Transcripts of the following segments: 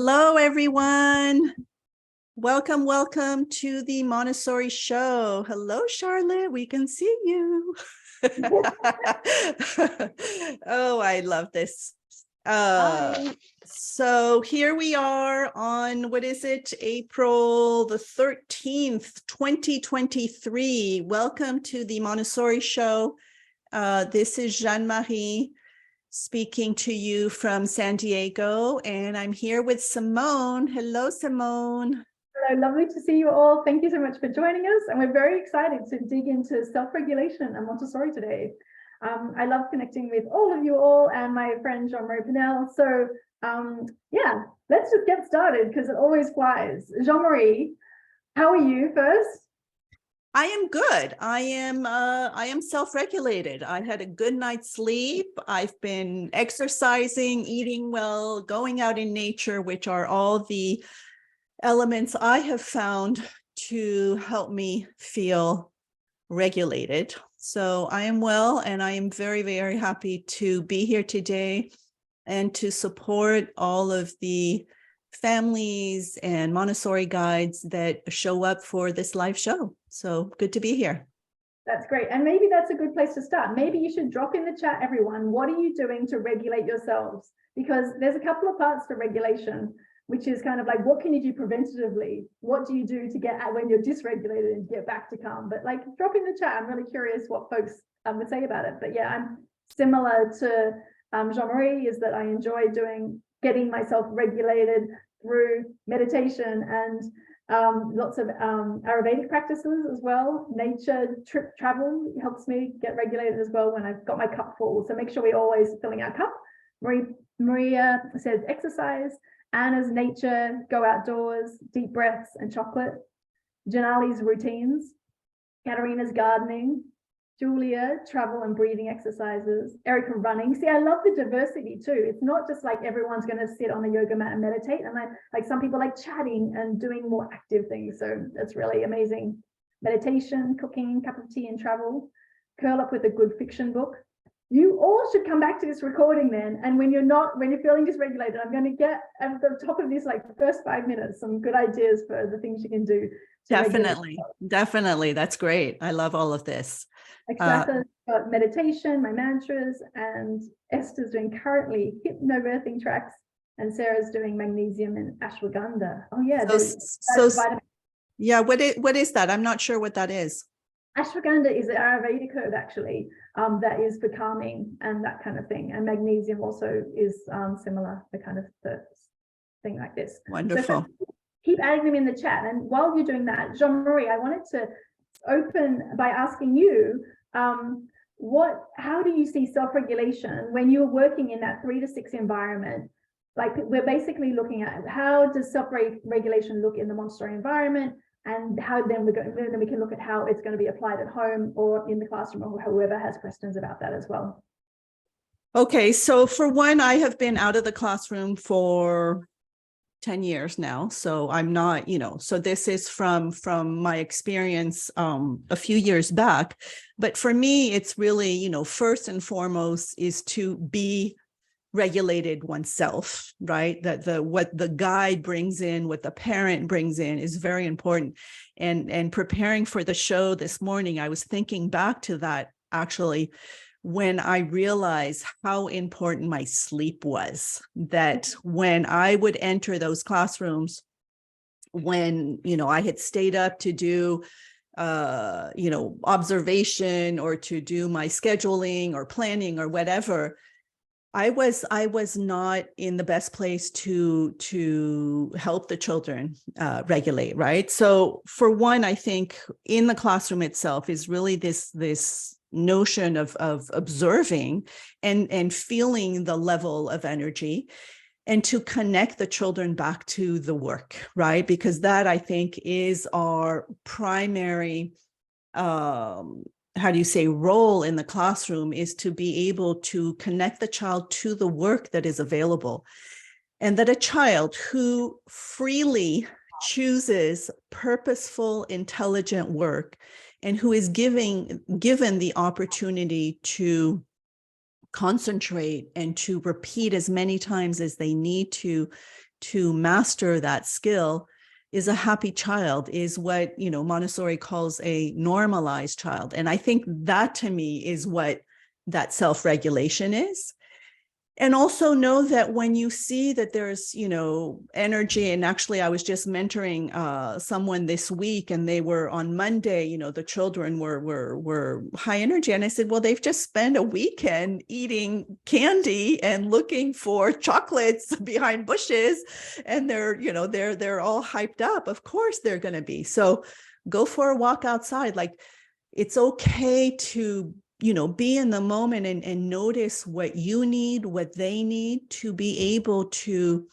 Hello, everyone. Welcome to the Montessori show. Hello, Charlotte. We can see you. Oh, I love this. So here we are on, what is it? April the 13th, 2023. Welcome to the Montessori show. This is Jeanne-Marie speaking to you from San Diego, and I'm here with Simone. Hello, Simone. Hello, lovely to see you all. Thank you so much for joining us, and we're very excited to dig into self-regulation and Montessori today. I love connecting with all of you all and my friend Jean-Marie Pinel. So yeah, let's just get started because it always flies. Jean-Marie, how are you first? I am good. I am self-regulated. I had a good night's sleep. I've been exercising, eating well, going out in nature, which are all the elements I have found to help me feel regulated. So I am well, and I am very, very happy to be here today and to support all of the families and Montessori guides that show up for this live show. So good to be here. That's great. And maybe that's a good place to start. Maybe you should drop in the chat, everyone. What are you doing to regulate yourselves? Because there's a couple of parts to regulation, which is kind of like, what can you do preventatively? What do you do to get at when you're dysregulated and get back to calm? But like, drop in the chat. I'm really curious what folks would say about it. But yeah, I'm similar to Jean-Marie, is that I enjoy getting myself regulated through meditation and lots of Ayurvedic practices as well. Nature, travel helps me get regulated as well when I've got my cup full. So make sure we're always filling our cup. Maria says exercise. Anna's nature, go outdoors, deep breaths and chocolate. Janali's routines. Katarina's gardening. Julia, travel and breathing exercises. Erica, running. See, I love the diversity too. It's not just like everyone's going to sit on a yoga mat and meditate. And like some people like chatting and doing more active things. So that's really amazing. Meditation, cooking, cup of tea and travel. Curl up with a good fiction book. You all should come back to this recording then. And when you're feeling dysregulated, I'm going to get at the top of this, like the first 5 minutes, some good ideas for the things you can do. Definitely. That's great. I love all of this. Got meditation, my mantras, and Esther's doing currently hypnobirthing tracks, and Sarah's doing magnesium and ashwagandha. Oh yeah. Yeah, what is that? I'm not sure what that is. Ashwagandha is an Ayurvedic herb actually, that is for calming and that kind of thing. And magnesium also is similar, the kind of thing like this. Wonderful. So keep adding them in the chat. And while you're doing that, Jean-Marie, I wanted to open by asking you, how do you see self-regulation when you're working in that 3 to 6 environment? Like, we're basically looking at how does self-regulation look in the Montessori environment, and how then we can look at how it's going to be applied at home or in the classroom, or whoever has questions about that as well. Okay, so for one, I have been out of the classroom for 10 years now. So I'm not, so this is from my experience a few years back. But for me, it's really, first and foremost is to be regulated oneself, right? That what the guide brings in, what the parent brings in is very important. And preparing for the show this morning, I was thinking back to that actually, when I realized how important my sleep was, that when I would enter those classrooms, when, I had stayed up to do, observation or to do my scheduling or planning or whatever, I was not in the best place to help the children regulate, right? So for one, I think in the classroom itself is really this notion of observing and feeling the level of energy, and to connect the children back to the work, right? Because that, I think, is our primary role in the classroom, is to be able to connect the child to the work that is available. And that a child who freely chooses purposeful, intelligent work, and who is given the opportunity to concentrate and to repeat as many times as they need to to master that skill is a happy child, is what, Montessori calls a normalized child. And I think that to me is what that self-regulation is. And also know that when you see that there's, energy, and actually I was just mentoring someone this week, and they were on Monday, the children were high energy. And I said, well, they've just spent a weekend eating candy and looking for chocolates behind bushes, and they're all hyped up. Of course they're going to be. So go for a walk outside. Like, it's okay to be in the moment and notice what you need, what they need, to be able to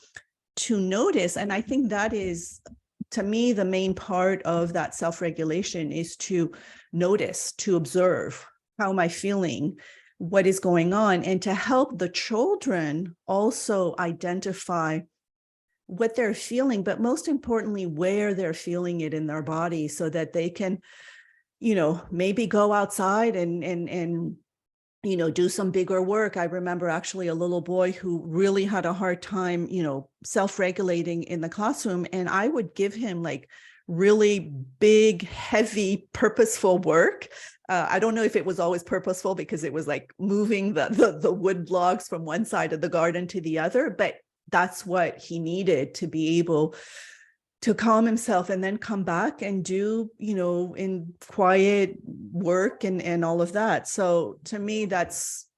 notice. And I think that is, to me, the main part of that self-regulation is to notice, to observe. How am I feeling? What is going on? And to help the children also identify what they're feeling, but most importantly, where they're feeling it in their body, so that they can maybe go outside and do some bigger work. I remember actually a little boy who really had a hard time, self-regulating in the classroom. And I would give him like really big, heavy, purposeful work. I don't know if it was always purposeful, because it was like moving the wood logs from one side of the garden to the other, but that's what he needed to be able to calm himself and then come back and do, in quiet work and all of that. So to me, it's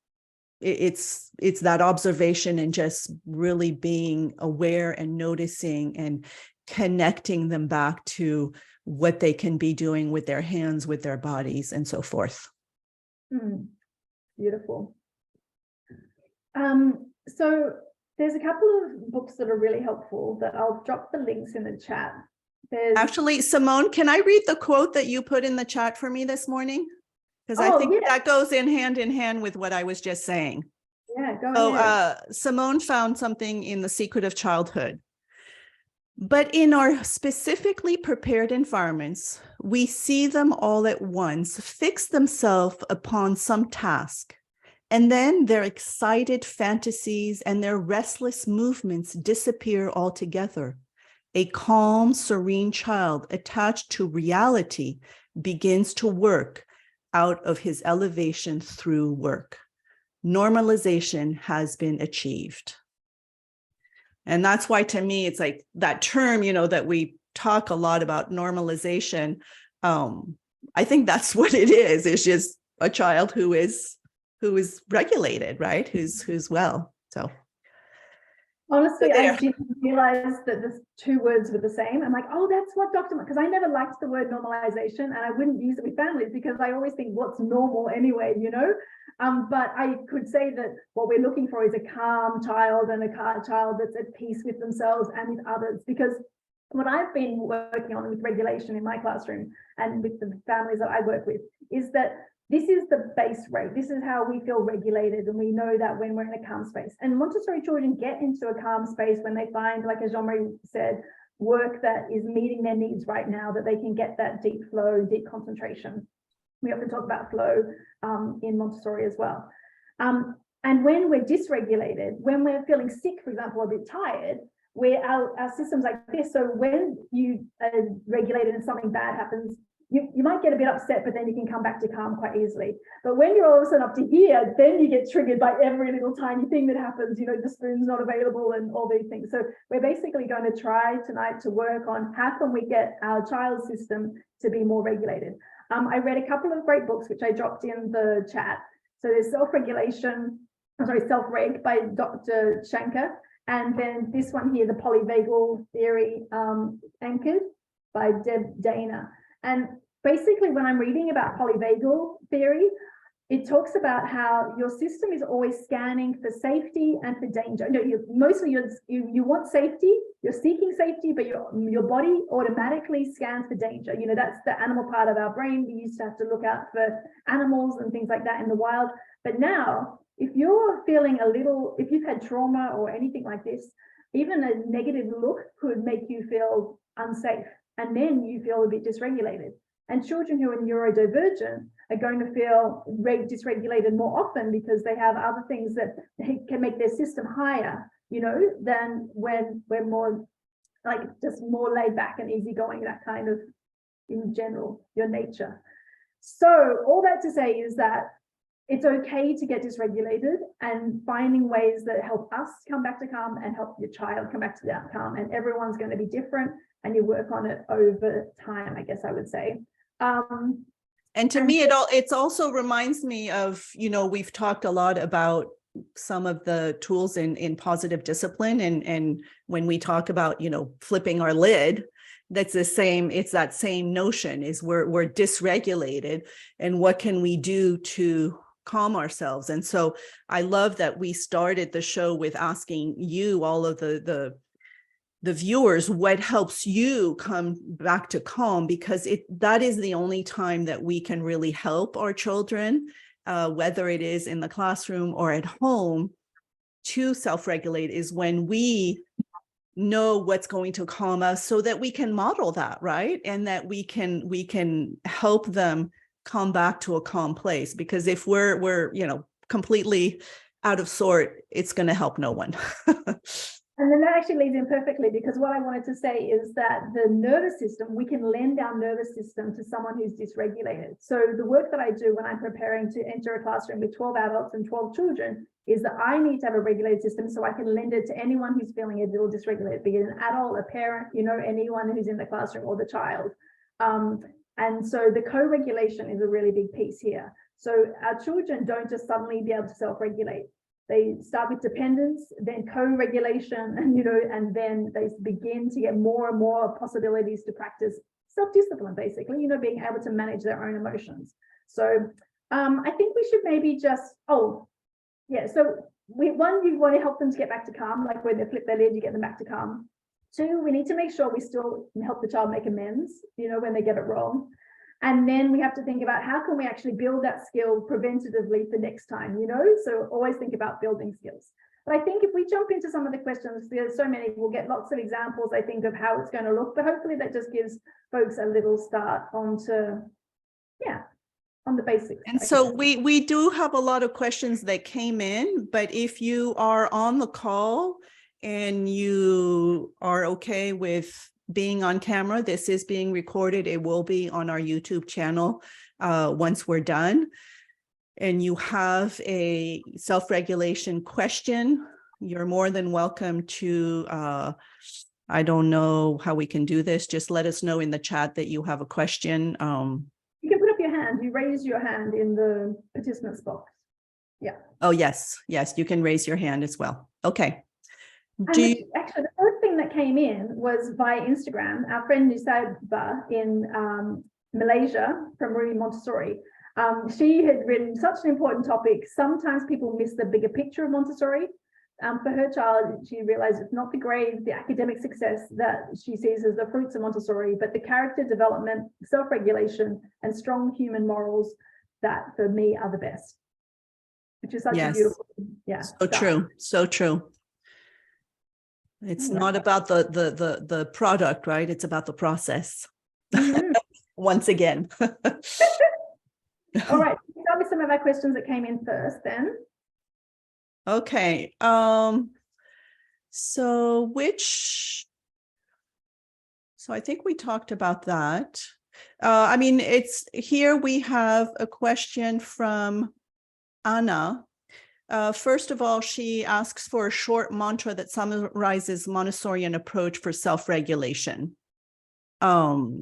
that observation and just really being aware and noticing and connecting them back to what they can be doing with their hands, with their bodies, and so forth. Beautiful. So there's a couple of books that are really helpful that I'll drop the links in the chat. Actually, Simone, can I read the quote that you put in the chat for me this morning? Because I think that goes in hand with what I was just saying. Yeah, go ahead. Simone found something in The Secret of Childhood. But in our specifically prepared environments, we see them all at once fix themselves upon some task. And then their excited fantasies and their restless movements disappear altogether. A calm, serene child attached to reality begins to work out of his elevation through work. Normalization has been achieved. And that's why, to me, it's like that term, that we talk a lot about, normalization. I think that's what it is. It's just a child who is regulated, right? Who's well. So honestly, I didn't realize that the two words were the same. I'm like, oh, that's what because I never liked the word normalization, and I wouldn't use it with families because I always think, what's normal anyway, but I could say that what we're looking for is a calm child and a calm child that's at peace with themselves and with others. Because what I've been working on with regulation in my classroom and with the families that I work with is that this is the base rate. This is how we feel regulated, and we know that when we're in a calm space. And Montessori children get into a calm space when they find, like as Jean-Marie said, work that is meeting their needs right now, that they can get that deep flow, deep concentration. We often talk about flow in Montessori as well. And when we're dysregulated, when we're feeling sick, for example, or a bit tired, our systems like this. So when you are regulated and something bad happens, you might get a bit upset, but then you can come back to calm quite easily. But when you're all of a sudden up to here, then you get triggered by every little tiny thing that happens, the spoon's not available and all these things. So we're basically going to try tonight to work on how can we get our child's system to be more regulated. I read a couple of great books, which I dropped in the chat. So there's Self-Reg by Dr. Shanker. And then this one here, the Polyvagal Theory Anchored by Dana. And basically, when I'm reading about polyvagal theory, it talks about how your system is always scanning for safety and for danger. You want safety, you're seeking safety, but your body automatically scans for danger. That's the animal part of our brain. We used to have to look out for animals and things like that in the wild. But now, if you're feeling if you've had trauma or anything like this, even a negative look could make you feel unsafe. And then you feel a bit dysregulated. And children who are neurodivergent are going to feel dysregulated more often because they have other things that can make their system higher. than when we're more like just more laid back and easygoing, that kind of, in general, your nature. So all that to say is that it's okay to get dysregulated, and finding ways that help us come back to calm and help your child come back to that calm. And everyone's going to be different, and you work on it over time, I guess I would say. And to me, it also reminds me of, we've talked a lot about some of the tools in positive discipline. And when we talk about, flipping our lid, it's that same notion, is we're dysregulated, and what can we do to calm ourselves? And so I love that we started the show with asking you, all of the viewers, what helps you come back to calm, because that is the only time that we can really help our children, whether it is in the classroom or at home, to self-regulate, is when we know what's going to calm us, so that we can model that, right? And that we can help them come back to a calm place. Because if we're completely out of sort, it's going to help no one. And then that actually leads in perfectly, because what I wanted to say is that the nervous system, we can lend our nervous system to someone who's dysregulated. So the work that I do when I'm preparing to enter a classroom with 12 adults and 12 children is that I need to have a regulated system, so I can lend it to anyone who's feeling a little dysregulated, be it an adult, a parent, anyone who's in the classroom, or the child. And so the co-regulation is a really big piece here. So our children don't just suddenly be able to self-regulate. They start with dependence, then co-regulation, and then they begin to get more and more possibilities to practice self-discipline, basically, being able to manage their own emotions. So I think we should maybe just, so one, you want to help them to get back to calm, like when they flip their lid, you get them back to calm. Two, we need to make sure we still help the child make amends, when they get it wrong. And then we have to think about how can we actually build that skill preventatively for next time, So always think about building skills. But I think if we jump into some of the questions, there's so many, we'll get lots of examples, I think, of how it's going to look. But hopefully that just gives folks a little start on the basics. And so we do have a lot of questions that came in, but if you are on the call and you are okay with being on camera, this is being recorded. It will be on our YouTube channel once we're done. And you have a self-regulation question, you're more than welcome to, I don't know how we can do this. Just let us know in the chat that you have a question. You can put up your hand. You raise your hand in the participants box. Yeah. Oh, yes. Yes, you can raise your hand as well. Okay. Actually, the first thing that came in was via Instagram. Our friend Deborah in Malaysia from Montessori. She had written such an important topic. Sometimes people miss the bigger picture of Montessori. For her child, she realized it's not the grades, the academic success that she sees as the fruits of Montessori, but the character development, self-regulation, and strong human morals that, for me, are the best. Which is such a beautiful, So true, so true. It's not about the product, right? It's about the process. Mm-hmm. Once again. All right, start with some of our questions that came in first then. Okay. So I think we talked about that. It's here we have a question from Anna. First of all, she asks for a short mantra that summarizes Montessorian approach for self-regulation. But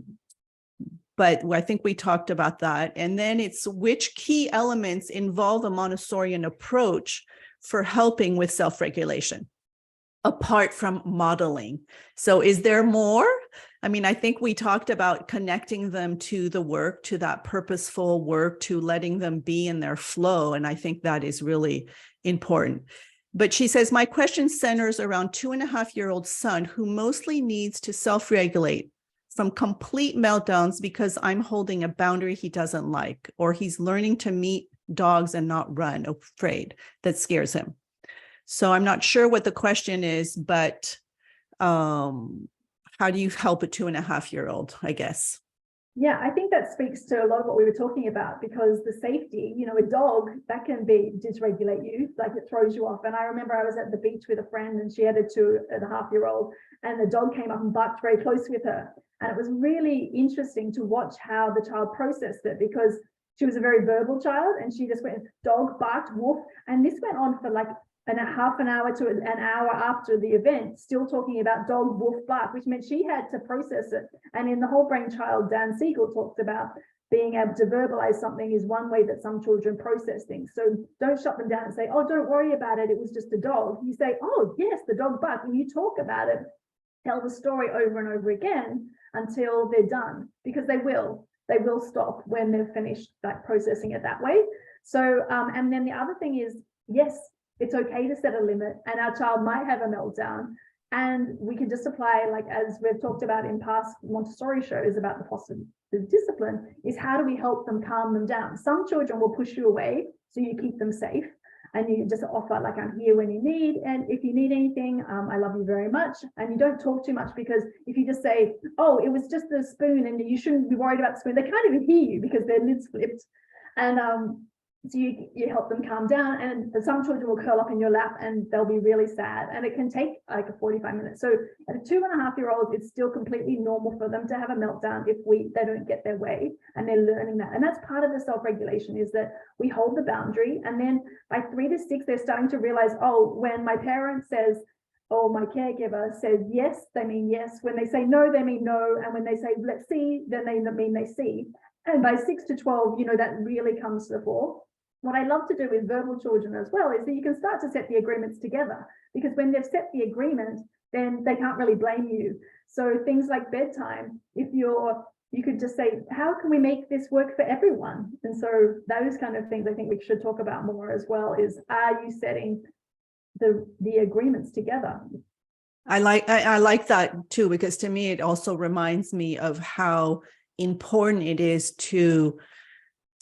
I think we talked about that. And then it's which key elements involve a Montessorian approach for helping with self-regulation, apart from modeling. So is there more? I think we talked about connecting them to the work, to that purposeful work, to letting them be in their flow. And I think that is really important. But she says, my question centers around 2.5-year-old son who mostly needs to self-regulate from complete meltdowns because I'm holding a boundary he doesn't like, or he's learning to meet dogs and not run, afraid. That scares him. So I'm not sure what the question is, but how do you help a 2.5-year-old, I guess? Yeah, I think that speaks to a lot of what we were talking about, because the safety, you know, a dog that can be dysregulate you, like it throws you off. And I remember I was at the beach with a friend and she had a 2.5-year-old and the dog came up and barked very close with her. And it was really interesting to watch how the child processed it, because she was a very verbal child and she just went, dog barked, woof. And this went on for like half an hour to an hour after the event, still talking about dog, woof, bark, which meant she had to process it. And in the Whole Brain Child, Dan Siegel talks about being able to verbalize something is one way that some children process things. So don't shut them down and say, oh, don't worry about it, it was just a dog. You say, oh, yes, the dog barked. When you talk about it, tell the story over and over again until they're done, because they will stop when they're finished like processing it that way. So, and then the other thing is, yes, it's okay to set a limit, and our child might have a meltdown, and we can just apply, like as we've talked about in past Montessori shows about the positive discipline, is how do we help them calm them down? Some children will push you away, so you keep them safe, and you just offer like, I'm here when you need, and if you need anything, I love you very much. And you don't talk too much, because if you just say, oh, it was just the spoon and you shouldn't be worried about the spoon, they can't even hear you because their lids flipped. And so you help them calm down, and some children will curl up in your lap and they'll be really sad, and it can take like 45 minutes. So at a 2.5-year-old, it's still completely normal for them to have a meltdown if they don't get their way, and they're learning that. And that's part of the self-regulation, is that we hold the boundary, and then by 3 to 6, they're starting to realize, oh, when my parent says, or my caregiver says yes, they mean yes. When they say no, they mean no. And when they say let's see, then they mean they see. And by 6 to 12, you know, that really comes to the fore. What I love to do with verbal children as well is that you can start to set the agreements together, because when they've set the agreement, then they can't really blame you. So things like bedtime, if you could just say, how can we make this work for everyone? And so those kind of things I think we should talk about more as well, is are you setting the agreements together? I like that too, because to me, it also reminds me of how important it is to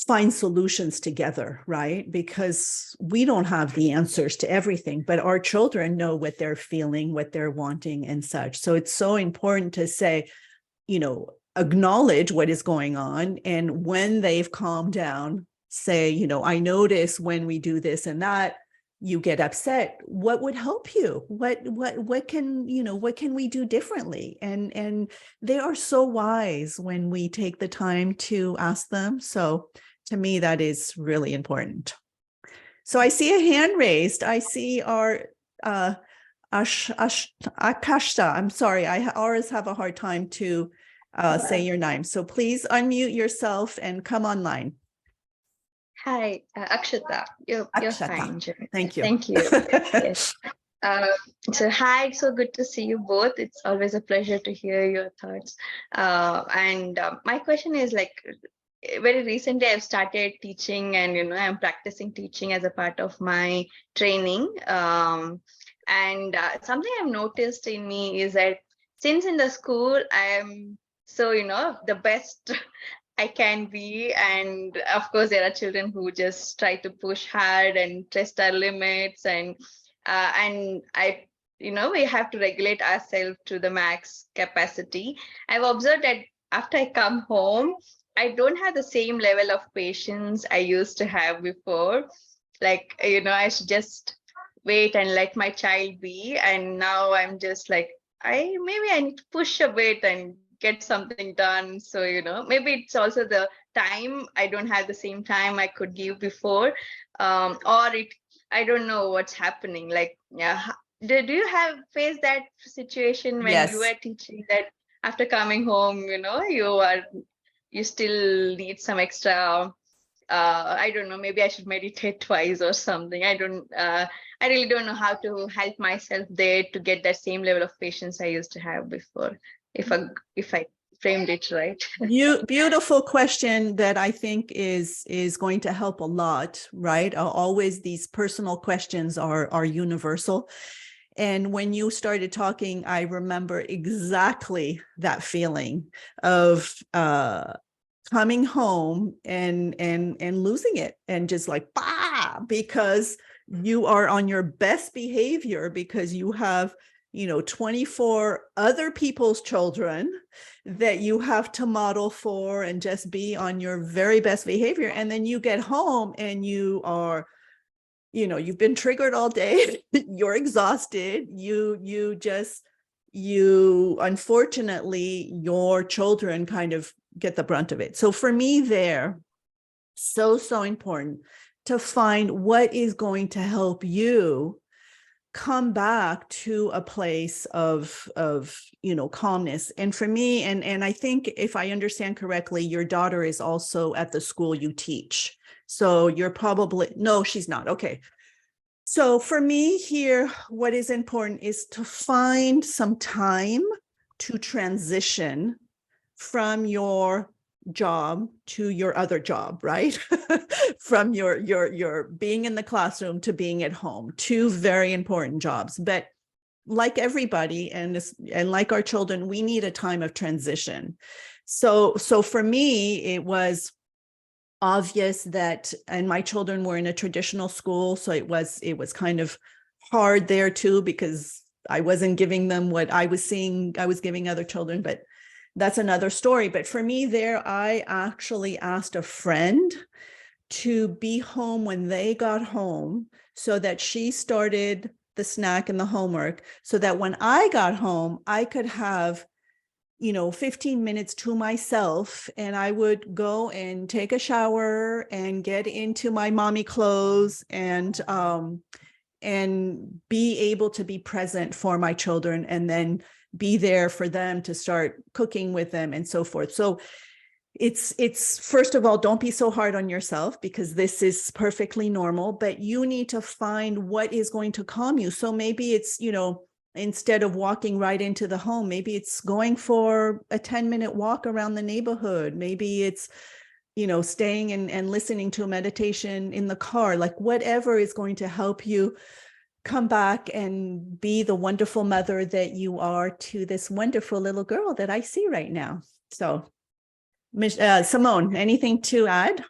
find solutions together, right? Because we don't have the answers to everything, but our children know what they're feeling, what they're wanting and such. So it's so important to say, you know, acknowledge what is going on. And when they've calmed down, say, you know, I notice when we do this and that, you get upset. What would help you? What can we do differently? And they are so wise when we take the time to ask them. So to me, that is really important. So I see a hand raised. I see our Akashta. I'm sorry, I always have a hard time to say your name. So please unmute yourself and come online. Hi, Akshata. You're fine, Jerry. Thank you. Thank you. Yes. So hi, so good to see you both. It's always a pleasure to hear your thoughts. And my question is, like, very recently I've started teaching, and I'm practicing teaching as a part of my training. And something I've noticed in me is that since in the school I'm so the best I can be, and of course there are children who just try to push hard and test our limits, and I we have to regulate ourselves to the max capacity. I've observed that after I come home, I don't have the same level of patience I used to have before. Like, I should just wait and let my child be, and now I'm just like, I need to push a bit and get something done. So maybe it's also the time. I don't have the same time I could give before, I don't know what's happening. Like, do you have faced that situation when Yes. you were teaching, that after coming home you still need some extra I don't know, maybe I should meditate twice or something. I really don't know how to help myself there to get that same level of patience I used to have before, if I framed it right. Beautiful question that I think is going to help a lot, right? Always these personal questions are universal. And when you started talking, I remember exactly that feeling of coming home and losing it, and just like, because you are on your best behavior, because you have 24 other people's children that you have to model for and just be on your very best behavior. And then you get home and you are, you've been triggered all day. You're exhausted. Unfortunately, your children kind of get the brunt of it. So for me there, so important to find what is going to help you come back to a place of calmness. And for me, and I think if I understand correctly, your daughter is also at the school you teach. So you're probably, no, she's not. Okay. So for me here, what is important is to find some time to transition from your job to your other job, right? From your being in the classroom to being at home, two very important jobs. But like everybody and like our children, we need a time of transition. So for me, it was obvious that, and my children were in a traditional school, so it was kind of hard there too, because I wasn't giving them what I was seeing I was giving other children, but that's another story. But for me there, I actually asked a friend to be home when they got home so that she started the snack and the homework, so that when I got home, I could have 15 minutes to myself, and I would go and take a shower and get into my mommy clothes and be able to be present for my children, and then be there for them to start cooking with them and so forth. So it's first of all, don't be so hard on yourself, because this is perfectly normal, but you need to find what is going to calm you. So maybe it's, instead of walking right into the home, maybe it's going for a 10-minute walk around the neighborhood. Maybe it's, staying and listening to a meditation in the car, like whatever is going to help you come back and be the wonderful mother that you are to this wonderful little girl that I see right now. So, Simone, anything to add?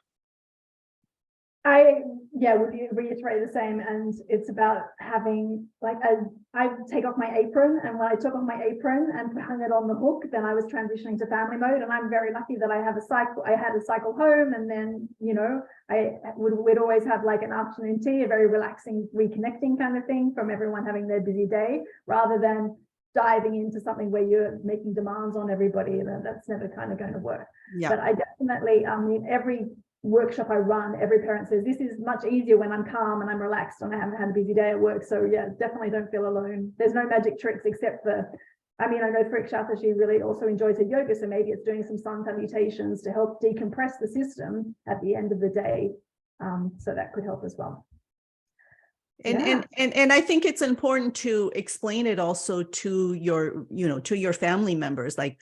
I would reiterate the same, and it's about having I take off my apron, and when I took off my apron and hung it on the hook, then I was transitioning to family mode. And I'm very lucky that I had a cycle home, and then we'd always have like an afternoon tea, a very relaxing reconnecting kind of thing from everyone having their busy day, rather than diving into something where you're making demands on everybody. That's never kind of going to work. Yeah. But I definitely, every workshop I run, every parent says this is much easier when I'm calm and I'm relaxed and I haven't had a busy day at work. So yeah, definitely don't feel alone. There's no magic tricks except for, I know for Ikshata, she really also enjoys her yoga, so maybe it's doing some sun salutations to help decompress the system at the end of the day. So that could help as well. And I think it's important to explain it also to your family members. Like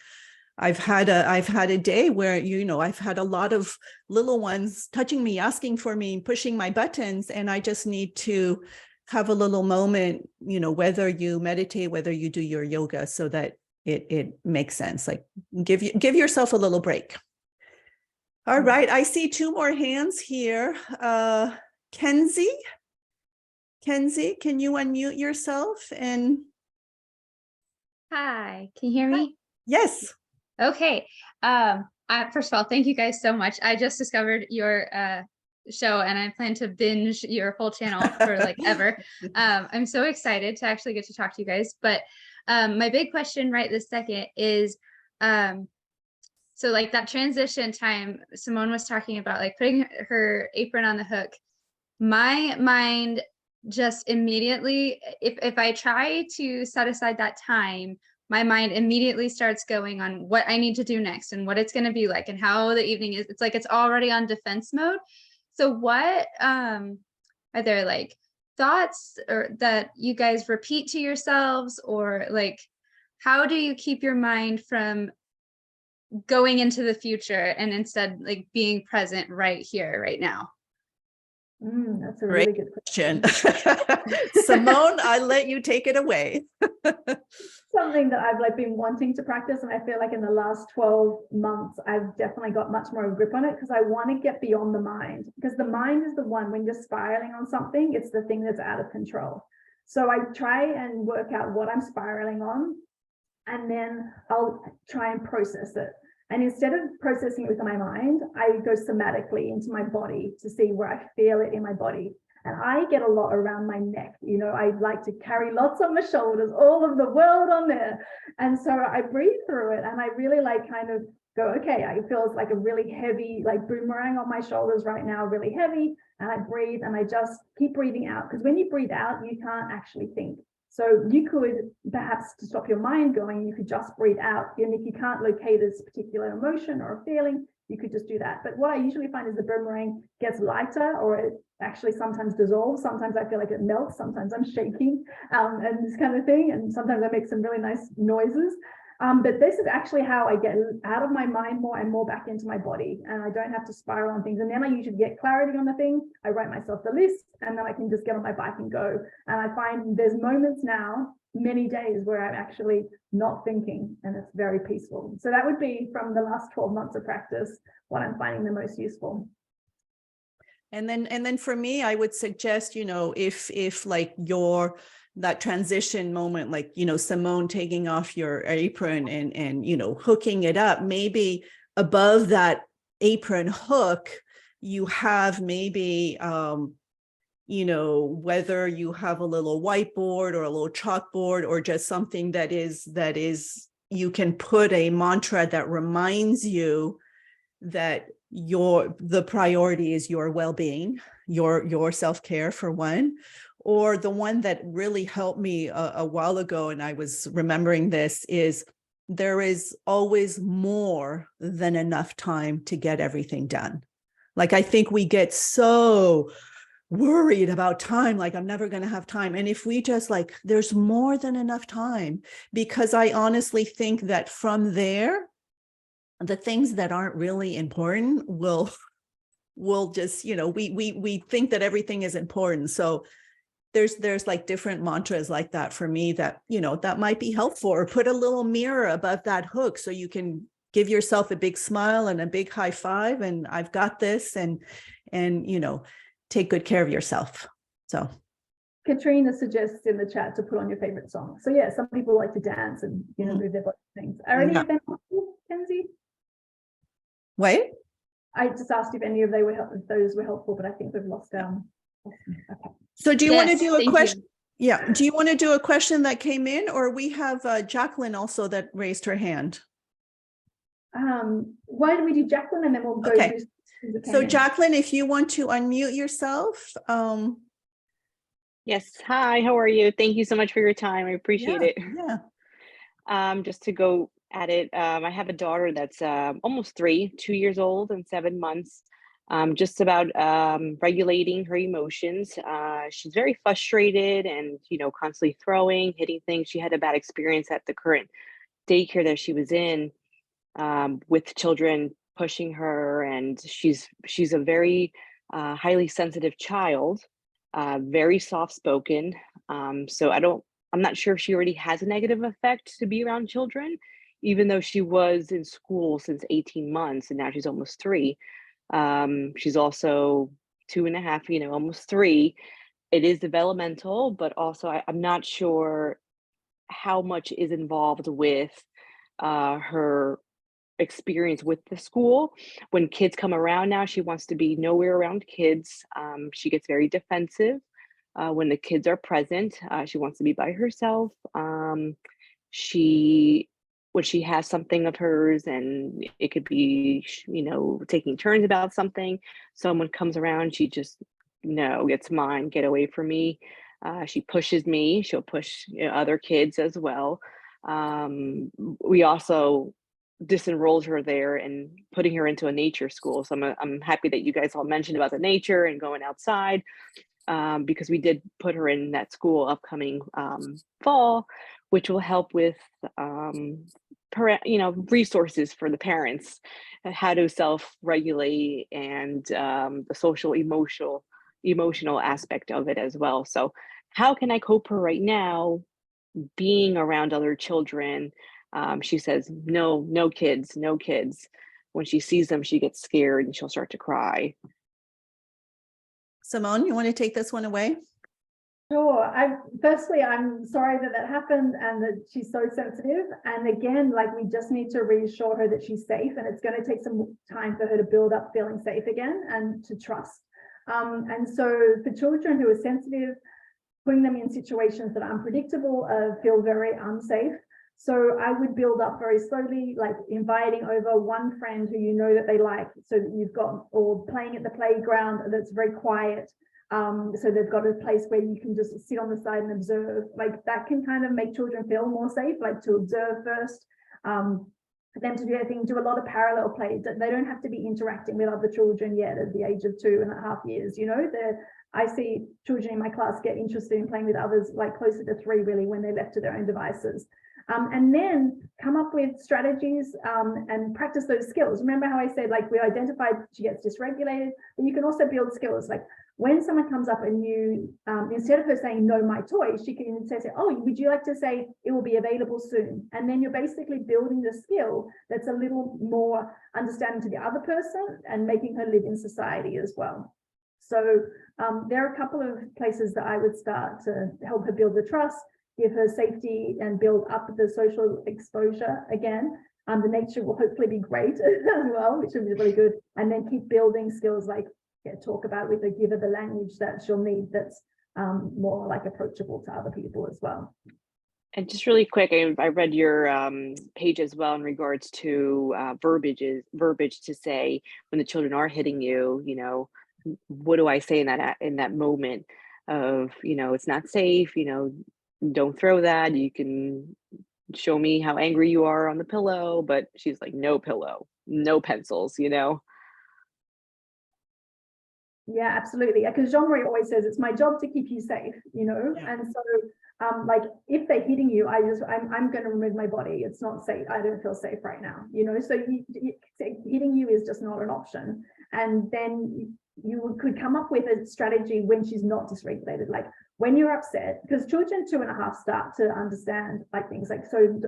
I've had a day where, I've had a lot of little ones touching me, asking for me, pushing my buttons, and I just need to have a little moment, whether you meditate, whether you do your yoga, so that it makes sense. Like give yourself a little break. All right. I see two more hands here. Kenzie, can you unmute yourself? And hi, can you hear me? Yes. Okay. First of all, thank you guys so much. I just discovered your show and I plan to binge your whole channel for like ever. I'm so excited to actually get to talk to you guys. But my big question right this second is, so like that transition time Simone was talking about, like putting her apron on the hook, my mind just immediately, if I try to set aside that time, my mind immediately starts going on what I need to do next and what it's going to be like and how the evening is. It's like it's already on defense mode. So what are there like thoughts or that you guys repeat to yourselves, or like how do you keep your mind from going into the future and instead like being present right here, right now? That's a really good question. Simone, I'll let you take it away. Something that I've been wanting to practice, and I feel like in the last 12 months I've definitely got much more of a grip on it, because I want to get beyond the mind, because the mind is the one, when you're spiraling on something, it's the thing that's out of control. So I try and work out what I'm spiraling on, and then I'll try and process it. And instead of processing it with my mind, I go somatically into my body to see where I feel it in my body. And I get a lot around my neck. You know, I like to carry lots on my shoulders, all of the world on there. And so I breathe through it, and I really like kind of go, okay, it feels like a really heavy, like boomerang on my shoulders right now, really heavy. And I breathe, and I just keep breathing out, because when you breathe out, you can't actually think. So you could perhaps, to stop your mind going, you could just breathe out. And if you can't locate this particular emotion or a feeling, you could just do that. But what I usually find is the boomerang gets lighter, or it actually sometimes dissolves. Sometimes I feel like it melts. Sometimes I'm shaking and this kind of thing. And sometimes I make some really nice noises. But this is actually how I get out of my mind more and more back into my body, and I don't have to spiral on things. And then I usually get clarity on the thing. I write myself the list, and then I can just get on my bike and go. And I find there's moments now, many days, where I'm actually not thinking, and it's very peaceful. So that would be, from the last 12 months of practice, what I'm finding the most useful. And then for me, I would suggest, you know, if like that transition moment, like, you know, Simone taking off your apron and, you know, hooking it up, maybe above that apron hook, you have maybe, you know, whether you have a little whiteboard or a little chalkboard, or just something that is, you can put a mantra that reminds you that the priority is your well-being, your self-care, for one. Or the one that really helped me a while ago, and I was remembering this, is there is always more than enough time to get everything done. Like, I think we get so worried about time, like I'm never going to have time. And if we just like, there's more than enough time, because I honestly think that from there, the things that aren't really important will just, you know, we think that everything is important. So there's like different mantras like that for me that, you know, that might be helpful. Or put a little mirror above that hook so you can give yourself a big smile and a big high five, and I've got this, and you know, take good care of yourself. So Katrina suggests in the chat to put on your favorite song. So yeah, some people like to dance and, you know, move their body things. Are any of them helpful, Kenzie? wait. I just asked if any of those were helpful, but I think we've lost okay. So do you want to do a thank question? you. Yeah. Do you want to do a question that came in, or we have Jacqueline also that raised her hand? Why don't we do Jacqueline, and then we'll go Okay. So in. Jacqueline, if you want to unmute yourself. Yes. Hi, how are you? Thank you so much for your time. I appreciate it. Yeah. Just to go at it, I have a daughter that's almost 2 years old and 7 months. Just about regulating her emotions. She's very frustrated and, you know, constantly throwing, hitting things. She had a bad experience at the current daycare that she was in, with children pushing her, and she's a very highly sensitive child, very soft-spoken. So I'm not sure if she already has a negative effect to be around children, even though she was in school since 18 months and now she's almost 3. She's also 2.5, you know, almost 3. It is developmental, but also I'm not sure how much is involved with her experience with the school. When kids come around now, she wants to be nowhere around kids. She gets very defensive when the kids are present. She wants to be by herself. When she has something of hers, and it could be, you know, taking turns about something, someone comes around, she just, no, it's mine, get away from me. She pushes me, she'll push, you know, other kids as well. We also disenrolled her there and putting her into a nature school. So I'm happy that you guys all mentioned about the nature and going outside, because we did put her in that school upcoming fall, which will help with you know, resources for the parents, how to self-regulate, and the social emotional aspect of it as well. So how can I cope her right now being around other children? She says, no kids. When she sees them, she gets scared and she'll start to cry. Simone, you want to take this one away? Sure. Firstly, I'm sorry that that happened and that she's so sensitive. And again, like, we just need to reassure her that she's safe, and it's going to take some time for her to build up feeling safe again and to trust. And so for children who are sensitive, putting them in situations that are unpredictable feel very unsafe. So I would build up very slowly, like inviting over one friend who you know that they like, so that you've got, or playing at the playground that's very quiet. So they've got a place where you can just sit on the side and observe. Like, that can kind of make children feel more safe, like to observe first. For them to do anything, do a lot of parallel play. They don't have to be interacting with other children yet at the age of 2.5 years. You know, I see children in my class get interested in playing with others like closer to 3, really, when they're left to their own devices. And then come up with strategies and practice those skills. Remember how I said, like, we identified she gets dysregulated, but you can also build skills. Like, when someone comes up and you, instead of her saying, no, my toy, she can say, oh, would you like to say it will be available soon? And then you're basically building the skill that's a little more understanding to the other person and making her live in society as well. So there are a couple of places that I would start to help her build the trust, give her safety, and build up the social exposure again. The nature will hopefully be great as well, which will be really good. And then keep building skills like talk about with her, give her the language that she'll need that's more like approachable to other people as well. And just really quick, I read your page as well in regards to verbiage to say when the children are hitting you, you know, what do I say in that moment of, you know, it's not safe, you know, don't throw that. You can show me how angry you are on the pillow, but she's like, no pillow, no pencils, you know? Yeah, absolutely. Because Jean-Marie always says it's my job to keep you safe, you know? Yeah. And so like, if they're hitting you, I'm going to remove my body. It's not safe. I don't feel safe right now, you know? So hitting you is just not an option. And then you could come up with a strategy when she's not dysregulated, like when you're upset, because children 2.5 start to understand like things like, so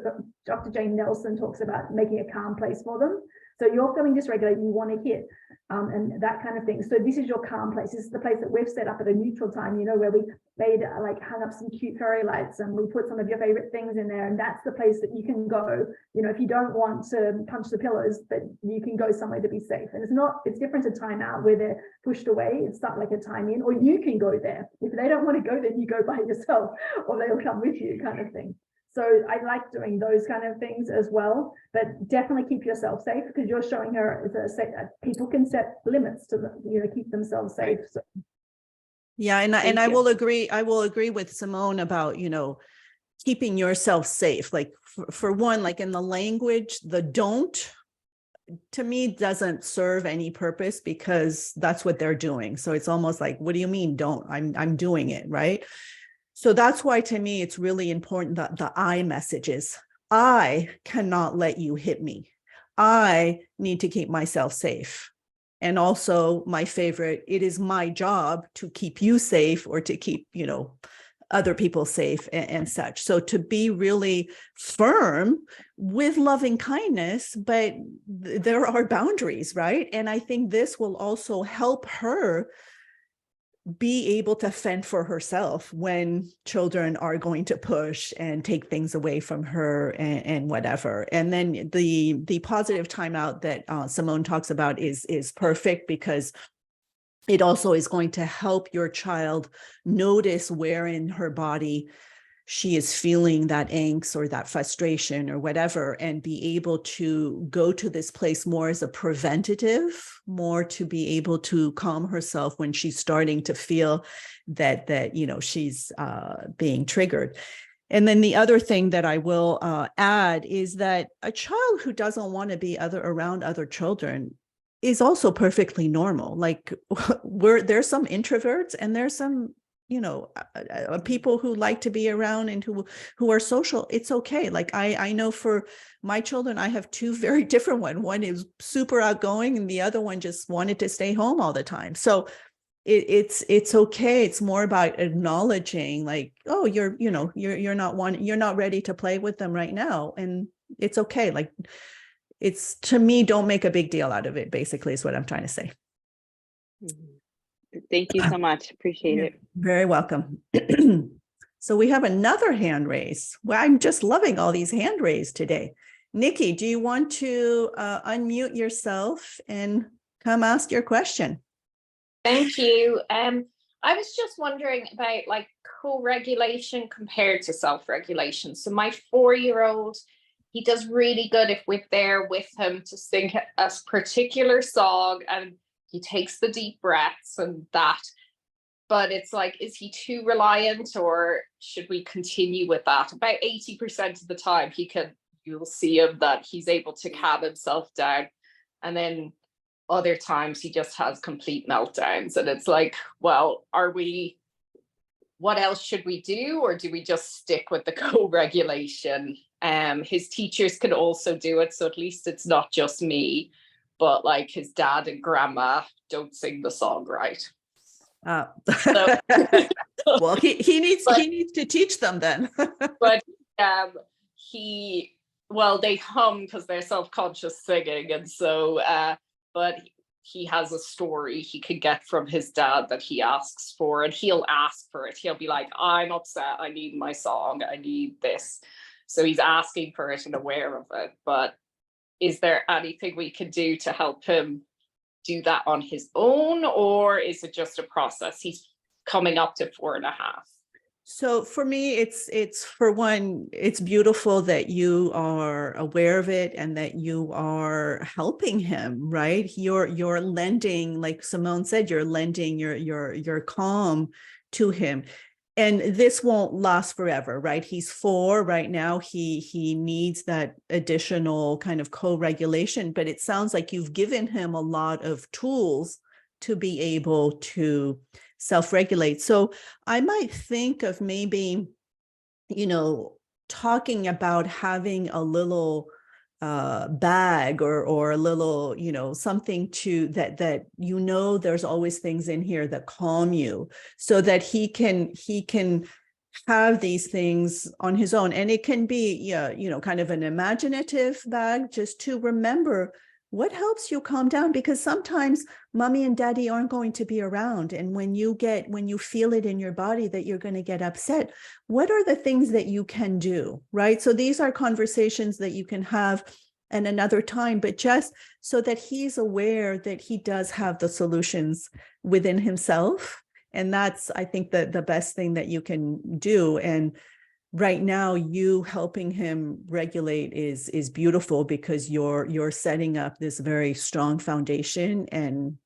Dr. Jane Nelson talks about making a calm place for them. So you're feeling dysregulated, you want to hit, and that kind of thing. So this is your calm place. This is the place that we've set up at a neutral time, you know, where we made like hung up some cute fairy lights and we put some of your favorite things in there. And that's the place that you can go, you know, if you don't want to punch the pillows, but you can go somewhere to be safe. And it's different to time out where they're pushed away. It's not like a time in, or you can go there. If they don't want to go, then you go by yourself, or they'll come with you, kind of thing. So I like doing those kind of things as well, but definitely keep yourself safe, because you're showing her people can set limits to them, you know, keep themselves safe. So. Yeah, and I will agree. I will agree with Simone about, you know, keeping yourself safe. Like for one, like in the language, the don't to me doesn't serve any purpose, because that's what they're doing. So it's almost like, what do you mean don't? I'm doing it, right? So that's why, to me, it's really important that the I messages. I cannot let you hit me. I need to keep myself safe. And also my favorite, it is my job to keep you safe, or to keep, you know, other people safe and such. So to be really firm with loving kindness, but there are boundaries, right? And I think this will also help her be able to fend for herself when children are going to push and take things away from her and whatever. And then the positive timeout that Simone talks about is perfect, because it also is going to help your child notice where in her body she is feeling that angst or that frustration or whatever, and be able to go to this place more as a preventative, more to be able to calm herself when she's starting to feel that you know, she's being triggered. And then the other thing that I will add is that a child who doesn't want to be around other children is also perfectly normal. Like there's some introverts and there's some, you know, people who like to be around and who are social. It's okay. Like I know for my children, I have 2 very different ones. One is super outgoing and the other one just wanted to stay home all the time. So it's okay. It's more about acknowledging, like, oh, you're not ready to play with them right now. And it's okay. Like, it's, to me, don't make a big deal out of it, basically, is what I'm trying to say. Mm-hmm. Thank you so much. Appreciate You're it. very welcome. So we have another hand raise. Well, I'm just loving all these hand raised today. Nikki, do you want to unmute yourself and come ask your question? Thank you. I was just wondering about like co-regulation compared to self-regulation. So my 4-year-old, he does really good if we're there with him to sing a particular song, and he takes the deep breaths and that. But it's like, is he too reliant, or should we continue with that? About 80% of the time you'll see him that he's able to calm himself down. And then other times he just has complete meltdowns. And it's like, well, what else should we do? Or do we just stick with the co-regulation? His teachers can also do it. So at least it's not just me, but like his dad and grandma don't sing the song right. Well, he needs to teach them then. But they hum because they're self-conscious singing, and so but he has a story he could get from his dad that he asks for, and he'll ask for it. He'll be like, I'm upset, I need my song, I need this. So he's asking for it and aware of it. But is there anything we can do to help him do that on his own, or is it just a process? He's coming up to 4.5. So for me, it's for one, it's beautiful that you are aware of it and that you are helping him, right? You're lending, like Simone said, you're lending your calm to him. And this won't last forever, right? He's 4 right now. He needs that additional kind of co-regulation, but it sounds like you've given him a lot of tools to be able to self-regulate. So I might think of maybe, talking about having a little bag or a little, something to that there's always things in here that calm you, so that he can have these things on his own. And it can be, kind of an imaginative bag, just to remember what helps you calm down, because sometimes mommy and daddy aren't going to be around. And when you feel it in your body that you're going to get upset, what are the things that you can do, right? So these are conversations that you can have at another time, but just so that he's aware that he does have the solutions within himself. And that's, I think, the best thing that you can do. And right now, you helping him regulate is beautiful, because you're setting up this very strong foundation, and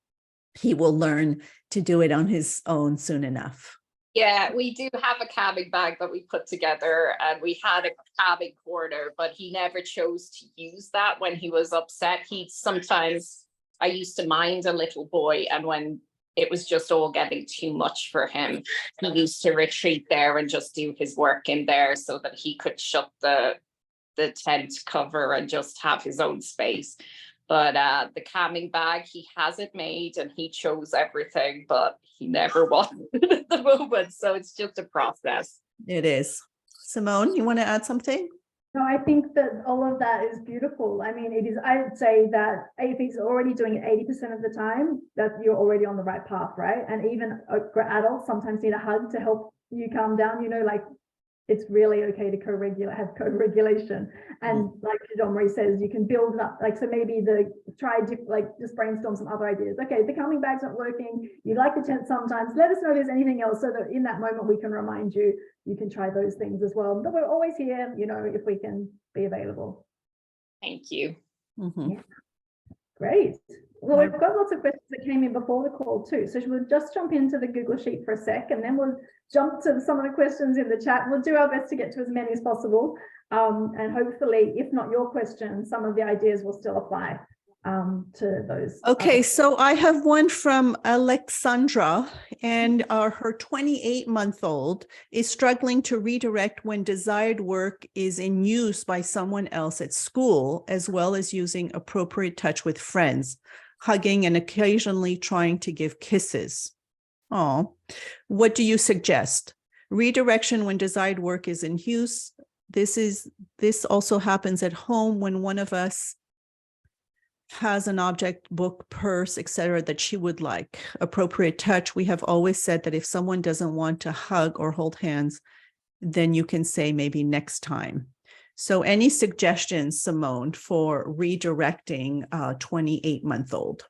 he will learn to do it on his own soon enough. Yeah, we do have a calming bag that we put together, and we had a calming corner, but he never chose to use that when he was upset. I used to mind a little boy, and when it was just all getting too much for him, he used to retreat there and just do his work in there so that he could shut the tent cover and just have his own space. But the calming bag, he has it made and he chose everything, but he never wanted it at the moment. So it's just a process. It is. Simone, you want to add something? No, I think that all of that is beautiful. I mean, I'd say that if he's already doing it 80% of the time, that you're already on the right path, right? And even adults sometimes need a hug to help you calm down, like it's really okay to have co-regulation. And like Jean-Marie says, you can build it up. So maybe just brainstorm some other ideas. Okay, the calming bag's not working. You like the tent sometimes. Let us know if there's anything else, so that in that moment we can remind you. You can try those things as well. But we're always here, if we can be available. Thank you. Mm-hmm. Yeah. Great. Well, we've got lots of questions that came in before the call too. So we'll just jump into the Google Sheet for a sec, and then we'll jump to some of the questions in the chat. We'll do our best to get to as many as possible. And hopefully, if not your question, some of the ideas will still apply to those. Okay, so I have one from Alexandra, and her 28-month-old is struggling to redirect when desired work is in use by someone else at school, as well as using appropriate touch with friends, hugging, and occasionally trying to give kisses. Oh, what do you suggest? Redirection when desired work is in use. This also happens at home when one of us has an object, book, purse, etc., that she would like. Appropriate touch. We have always said that if someone doesn't want to hug or hold hands, then you can say maybe next time. So any suggestions, Simone, for redirecting a 28-month-old?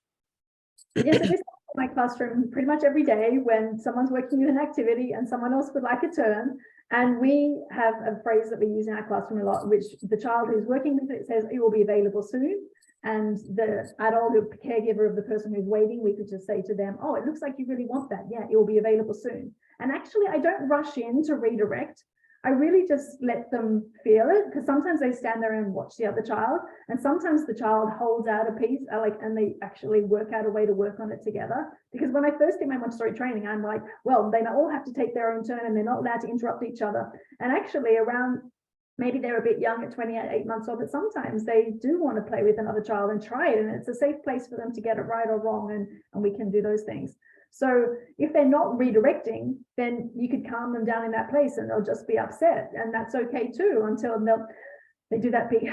Yes, it is in my classroom pretty much every day when someone's working with an activity and someone else would like a turn. And we have a phrase that we use in our classroom a lot, which the child who's working with it says it will be available soon. And the adult or caregiver of the person who's waiting, we could just say to them, oh, it looks like you really want that. Yeah, it will be available soon. And actually, I don't rush in to redirect. I really just let them feel it, because sometimes they stand there and watch the other child, and sometimes the child holds out a piece, and they actually work out a way to work on it together. Because when I first did my Montessori training, I'm like, well, they all have to take their own turn and they're not allowed to interrupt each other. And actually around, maybe they're a bit young at 28 months old, but sometimes they do want to play with another child and try it, and it's a safe place for them to get it right or wrong, and we can do those things. So if they're not redirecting, then you could calm them down in that place and they'll just be upset. And that's okay too, until they do that big,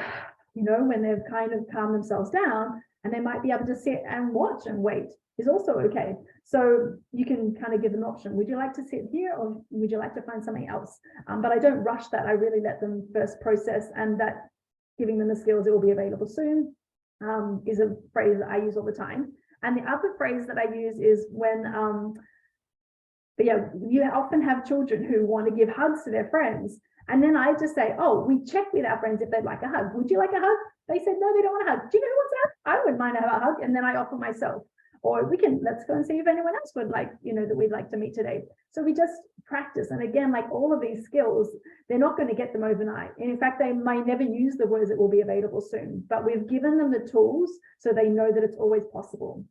when they've kind of calmed themselves down, and they might be able to sit and watch and wait is also okay. So you can kind of give them an option. Would you like to sit here, or would you like to find something else? But I don't rush that. I really let them first process, and that giving them the skills, it will be available soon, is a phrase that I use all the time. And the other phrase that I use is when, you often have children who want to give hugs to their friends. And then I just say, oh, we check with our friends if they'd like a hug. Would you like a hug? They said, no, they don't want a hug. Do you know who wants a hug? I wouldn't mind a hug. And then I offer myself. Or let's go and see if anyone else would like, that we'd like to meet today. So we just practice. And again, like all of these skills, they're not going to get them overnight. And in fact, they might never use the words "it will be available soon," but we've given them the tools so they know that it's always possible.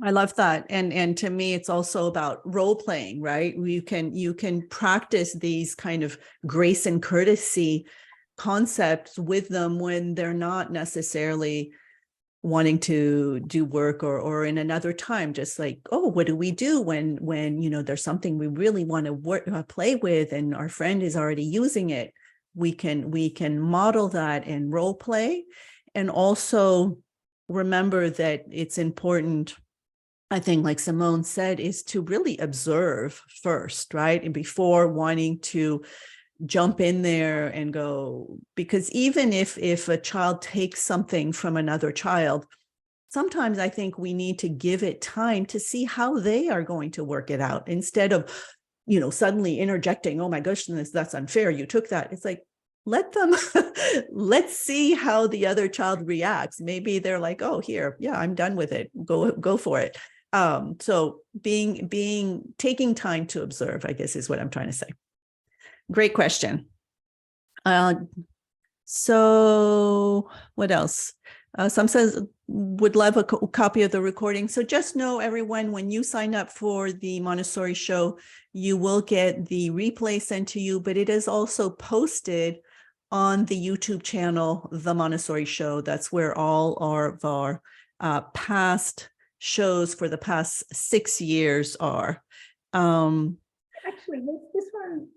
I love that. And to me, it's also about role playing, right? You can practice these kind of grace and courtesy concepts with them when they're not necessarily wanting to do work, or in another time, just like, oh, what do we do when there's something we really want to play with and our friend is already using it? We can model that and role play, and also remember that it's important, I think, like Simone said, is to really observe first, right? And before wanting to jump in there and go, because even if a child takes something from another child, sometimes I think we need to give it time to see how they are going to work it out, instead of, suddenly interjecting, oh my gosh, that's unfair, you took that. It's like, let them, let's see how the other child reacts. Maybe they're like, oh, here, yeah, I'm done with it. Go for it. So taking time to observe, I guess, is what I'm trying to say. Great question. So what else? Some says would love a copy of the recording. So just know, everyone, when you sign up for the Montessori show, you will get the replay sent to you, but it is also posted on the YouTube channel, The Montessori Show. That's where all of our past shows for the past 6 years are. Actually, this one.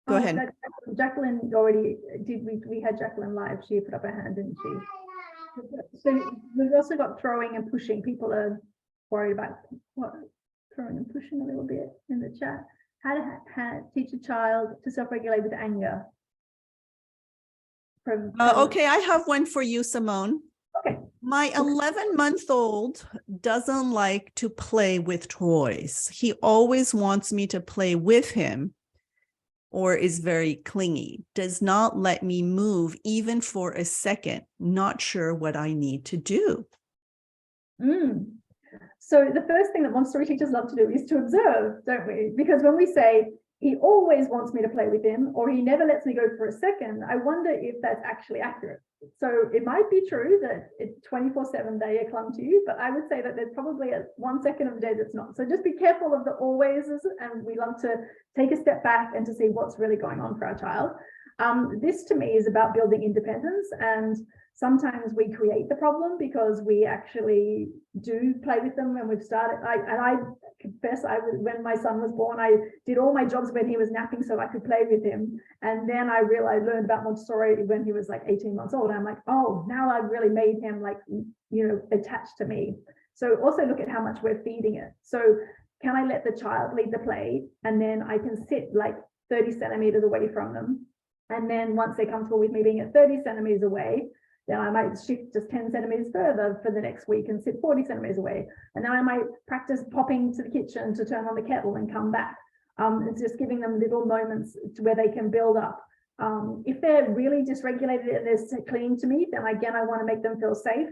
Go ahead. Jacqueline already did. We had Jacqueline live. She put up her hand, didn't she? So we've also got throwing and pushing. People are worried about throwing and pushing a little bit in the chat. How to teach a child to self-regulate with anger. Okay, I have one for you, Simone. Okay. My 11-month-old doesn't like to play with toys. He always wants me to play with him, or is very clingy, does not let me move even for a second, not sure what I need to do. So the first thing that Montessori teachers love to do is to observe, don't we? Because when we say, he always wants me to play with him, or he never lets me go for a second, I wonder if that's actually accurate. So it might be true that it's 24/7 they clung to you, but I would say that there's probably 1 second of the day that's not. So just be careful of the always, and we love to take a step back and to see what's really going on for our child. This to me is about building independence, and sometimes we create the problem because we actually do play with them when we've started. I confess, when my son was born, I did all my jobs when he was napping so I could play with him. And then I learned about Montessori when he was like 18 months old. I'm like, oh, now I've really made him like, attached to me. So also look at how much we're feeding it. So can I let the child lead the play? And then I can sit like 30 centimeters away from them. And then once they're comfortable with me being at 30 centimeters away, then I might shift just 10 centimeters further for the next week and sit 40 centimeters away. And then I might practice popping to the kitchen to turn on the kettle and come back. It's just giving them little moments to where they can build up. If they're really dysregulated and they're clinging to me, then again, I want to make them feel safe.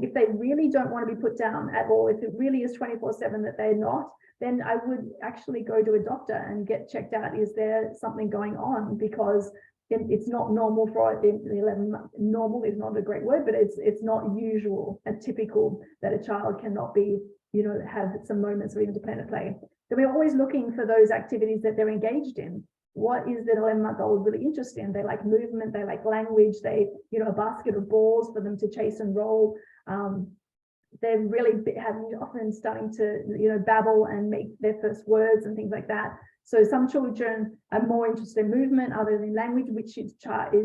If they really don't want to be put down at all, if it really is 24/7 that they're not, then I would actually go to a doctor and get checked out. Is there something going on? Because it's not normal for 11 months. Normal is not a great word, but it's not usual and typical that a child cannot be, have some moments of independent play. So we're always looking for those activities that they're engaged in. What is the 11-month-old really interested in? They like movement, they like language, they, a basket of balls for them to chase and roll. They're really often starting to, babble and make their first words and things like that. So some children are more interested in movement other than language, which is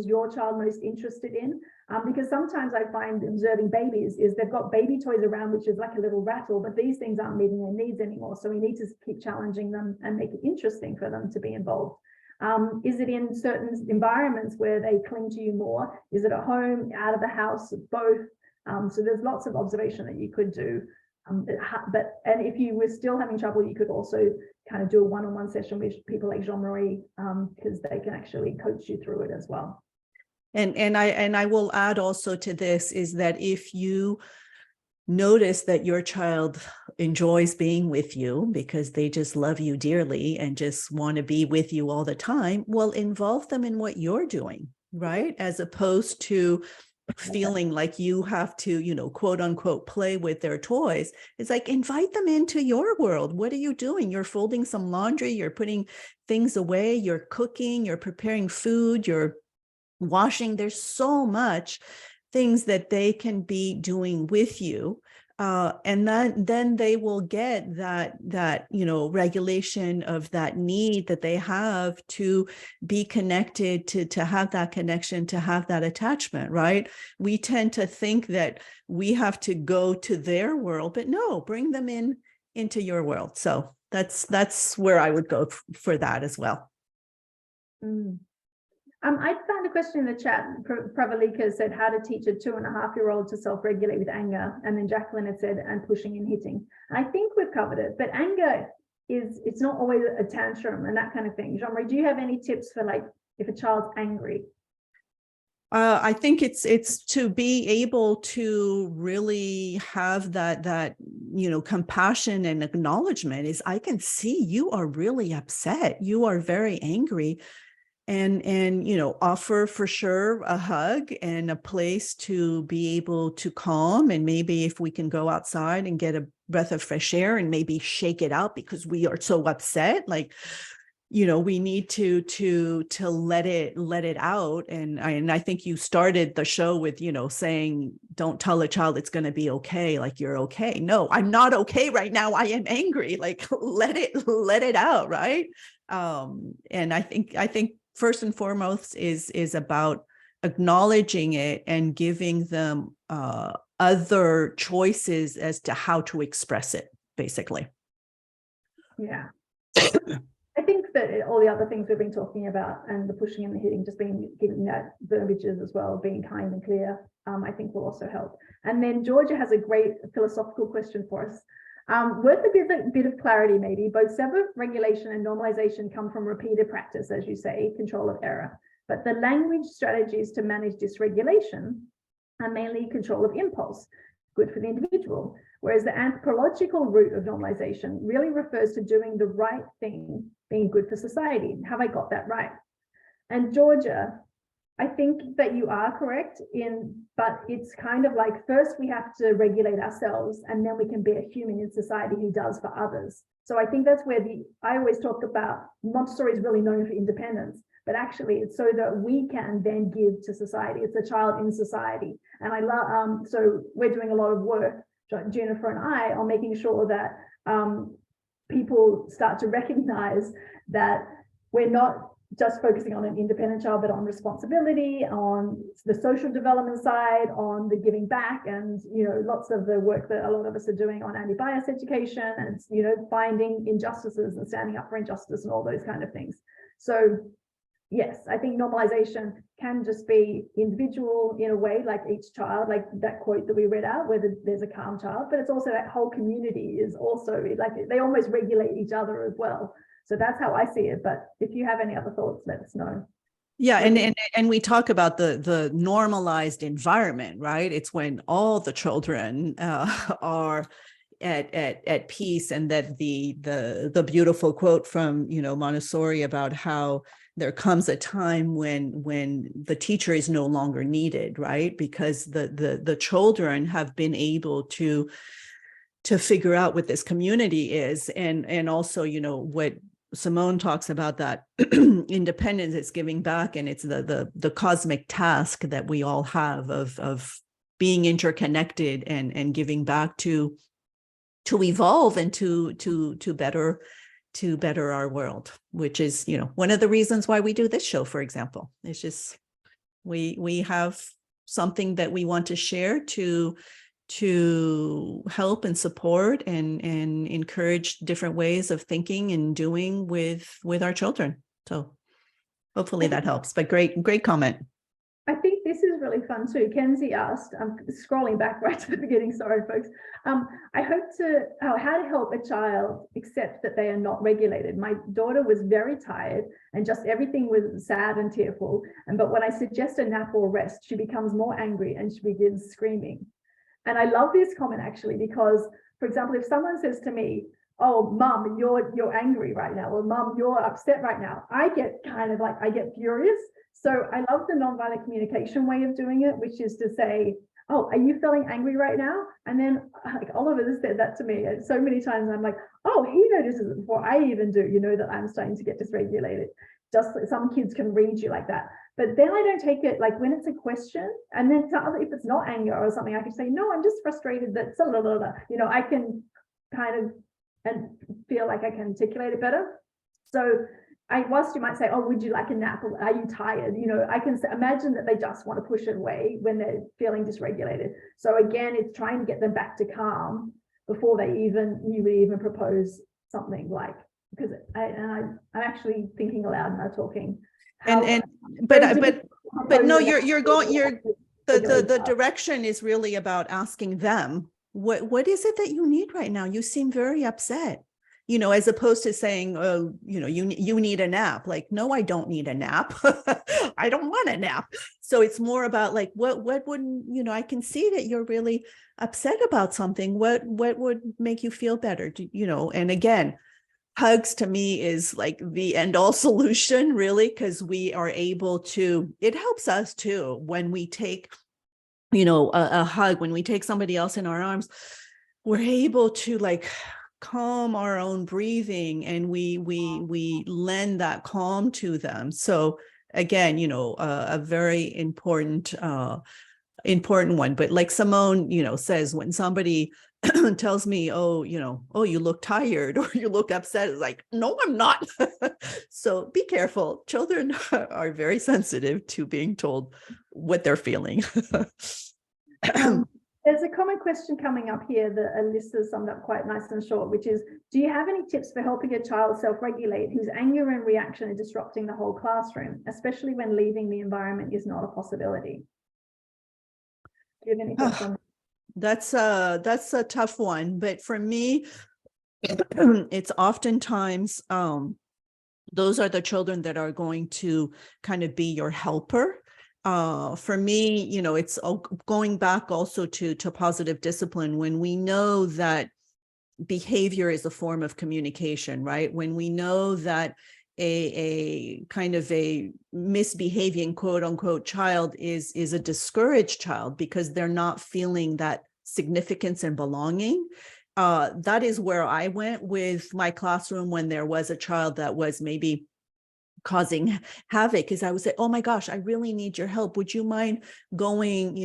your child most interested in? Because sometimes I find observing babies is they've got baby toys around, which is like a little rattle, but these things aren't meeting their needs anymore. So we need to keep challenging them and make it interesting for them to be involved. Is it in certain environments where they cling to you more? Is it at home, out of the house, both? So there's lots of observation that you could do. And if you were still having trouble, you could also kind of do a one-on-one session with people like Jean-Marie, because they can actually coach you through it as well. And I will add also to this is that if you notice that your child enjoys being with you because they just love you dearly and just want to be with you all the time, well, involve them in what you're doing, right? As opposed to feeling like you have to, quote unquote, play with their toys. It's like, invite them into your world. What are you doing? You're folding some laundry, you're putting things away, you're cooking, you're preparing food, you're washing. There's so much things that they can be doing with you. And then they will get that regulation of that need that they have to be connected, to have that connection, to have that attachment, right? We tend to think that we have to go to their world, but no, bring them into your world. So that's where I would go for that as well. I found a question in the chat. Pravalika said how to teach a 2.5-year-old to self-regulate with anger. And then Jacqueline had said, and pushing and hitting. And I think we've covered it, but anger it's not always a tantrum and that kind of thing. Jean-Marie, do you have any tips for like, if a child's angry? I think it's to be able to really have that compassion and acknowledgement is, I can see you are really upset. You are very angry. And offer for sure a hug and a place to be able to calm. And maybe if we can go outside and get a breath of fresh air and maybe shake it out because we are so upset, like, we need to let it out. And I think you started the show with, saying, don't tell a child it's going to be okay. Like, you're okay. No, I'm not okay right now. I am angry. Like, let it out. Right. And I think first and foremost is about acknowledging it and giving them other choices as to how to express it, basically. Yeah. I think that all the other things we've been talking about and the pushing and the hitting, just giving that verbiages as well, being kind and clear, I think will also help. And then Georgia has a great philosophical question for us. Worth a bit of clarity, maybe. Both self-regulation and normalization come from repeated practice, as you say, control of error. But the language strategies to manage dysregulation are mainly control of impulse, good for the individual. Whereas the anthropological root of normalization really refers to doing the right thing, being good for society. Have I got that right? And Georgia, I think that you are correct but it's kind of like, first we have to regulate ourselves and then we can be a human in society who does for others. So I think that's where I always talk about Montessori is really known for independence, but actually it's so that we can then give to society. It's a child in society. And I love, so we're doing a lot of work, Jennifer and I, on making sure that people start to recognize that we're not just focusing on an independent child, but on responsibility, on the social development side, on the giving back, and, you know, lots of the work that a lot of us are doing on anti-bias education and, you know, finding injustices and standing up for injustice and all those kind of things. So yes, I think normalization can just be individual in a way, like each child, like that quote that we read out, where there's a calm child, but it's also that whole community is also like, they almost regulate each other as well. So that's how I see it. But if you have any other thoughts, let us know. Yeah, and we talk about the normalized environment, right? It's when all the children are at peace, and that the beautiful quote from, you know, Montessori about how there comes a time when the teacher is no longer needed, right? Because the children have been able to figure out what this community is, and also, you know, what Simone talks about, that independence is giving back, and it's the cosmic task that we all have of being interconnected and giving back to evolve and to better our world, which is, you know, one of the reasons why we do this show, for example. It's just we have something that we want to share to help and support and encourage different ways of thinking and doing with our children. So hopefully that helps. But great comment. I think this is really fun too. Kenzie asked, I'm scrolling back right to the beginning, sorry folks. I hope how to help a child accept that they are not regulated. My daughter was very tired and just everything was sad and tearful. But when I suggest a nap or rest, she becomes more angry and she begins screaming. And I love this comment actually, because, for example, if someone says to me, oh, mum, you're angry right now, or mum, you're upset right now, I get kind of like, I get furious. So I love the nonviolent communication way of doing it, which is to say, oh, are you feeling angry right now? And then like Oliver has said that to me and so many times. I'm like, oh, he notices it before I even do, you know, that I'm starting to get dysregulated. Just some kids can read you like that. But then I don't take it like when it's a question, and then if it's not anger or something, I can say, no, I'm just frustrated that, blah, blah, blah. You know, I can kind of and feel like I can articulate it better. So whilst you might say, oh, would you like a nap? Or are you tired? You know, I can imagine that they just want to push it away when they're feeling dysregulated. So again, it's trying to get them back to calm before you would even propose something like, because I'm actually thinking aloud now talking. But no, the direction is really about asking them, what is it that you need right now? You seem very upset, you know, as opposed to saying, oh, you know, you need a nap. Like, no, I don't need a nap. I don't want a nap. So it's more about like, what would, you know, I can see that you're really upset about something. What would make you feel better? You know, and again, hugs to me is like the end all solution, really, because we are able to, it helps us too when we take, you know, a hug, when we take somebody else in our arms, we're able to like calm our own breathing, and we lend that calm to them. So again, you know, a very important one. But like Simone, you know, says, when somebody tells me, oh, you know, oh, you look tired or you look upset, it's like, no, I'm not. So be careful. Children are very sensitive to being told what they're feeling. There's a common question coming up here that Alyssa summed up quite nice and short, which is, do you have any tips for helping a child self-regulate whose anger and reaction are disrupting the whole classroom, especially when leaving the environment is not a possibility? Do you have any tips on that? That's a tough one, but for me, it's oftentimes those are the children that are going to kind of be your helper. For me, you know, it's going back also to positive discipline. When we know that behavior is a form of communication, right? When we know that a kind of a misbehaving quote unquote child is a discouraged child because they're not feeling that significance and belonging. That is where I went with my classroom when there was a child that was maybe causing havoc is I would say, oh my gosh, I really need your help. Would you mind going,